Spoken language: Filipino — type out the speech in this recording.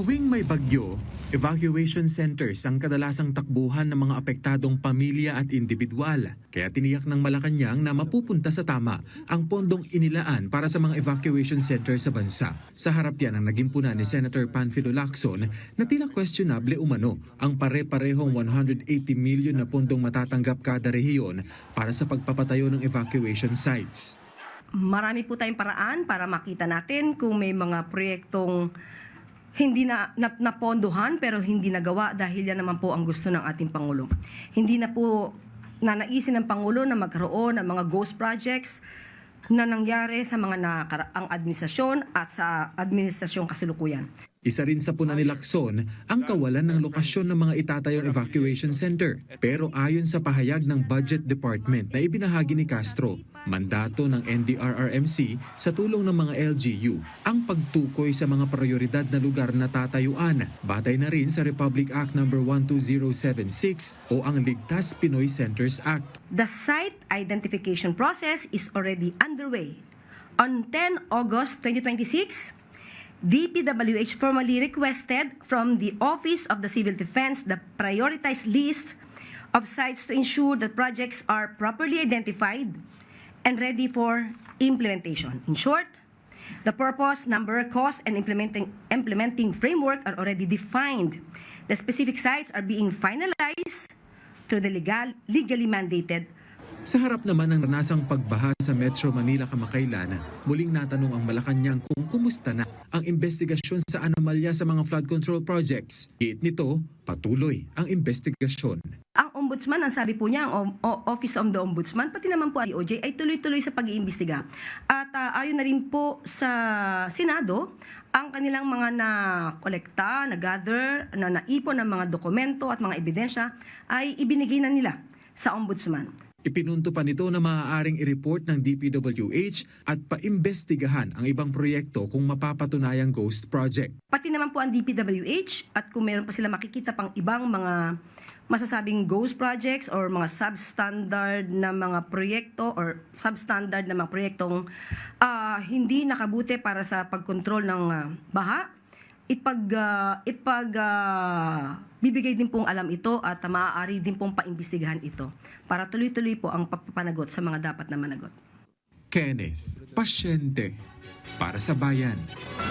Tuwing may bagyo, evacuation centers ang kadalasang takbuhan ng mga apektadong pamilya at individual. Kaya tiniyak ng Malacanang na mapupunta sa tama ang pondong inilaan para sa mga evacuation center sa bansa. Sa harap yan ang naging puna ni Senator Panfilo Lacson na tila questionable umano ang pare-parehong 180 million na pondong matatanggap kada rehiyon para sa pagpapatayo ng evacuation sites. Marami po tayong paraan para makita natin kung may mga proyektong hindi napondohan pero hindi nagawa dahil yan naman po ang gusto ng ating Pangulo. Hindi na po nanaisin ng Pangulo na magkaroon ng mga ghost projects na nangyari sa mga nakaraang administrasyon at sa administrasyong kasalukuyan. Isa rin sa puna ni Lacson ang kawalan ng lokasyon ng mga itatayong evacuation center. Pero ayon sa pahayag ng Budget Department na ibinahagi ni Castro, mandato ng NDRRMC sa tulong ng mga LGU ang pagtukoy sa mga prioridad na lugar na tatayuan. Batay na rin sa Republic Act No. 12076 o ang Ligtas Pinoy Centers Act. The site identification process is already underway. On 10 August 2026, DPWH formally requested from the Office of the Civil Defense the prioritized list of sites to ensure that projects are properly identified and ready for implementation. In short, the purpose, number, cost, and implementing framework are already defined. The specific sites are being finalized through the legally mandated. Sa harap naman ng ranasang pagbaha sa Metro Manila kamakailan, muling natanong ang Malacanang kung kumusta na ang investigasyon sa anomalya sa mga flood control projects. Giit nito, patuloy ang investigasyon. Ang Ombudsman, ang sabi po niya, ang Office of the Ombudsman, pati naman po ang DOJ ay tuloy-tuloy sa pag-iimbestiga. At ayon na rin po sa Senado, ang kanilang mga na-kolekta, na-gather, na naipon ng mga dokumento at mga ebidensya ay ibinigay na nila sa Ombudsman. Ipinunto pa nito na maaaring i-report ng DPWH at paimbestigahan ang ibang proyekto kung mapapatunayang ghost project. Pati naman po ang DPWH at kung meron pa sila makikita pang ibang mga masasabing ghost projects or mga substandard na mga proyekto or substandard na mga proyektong hindi nakabuti para sa pagkontrol ng baha, bibigay din pong alam ito at maaari din pong paimbestigahan ito para tuloy-tuloy po ang papanagot sa mga dapat na managot. Kenneth, pasyente para sa bayan.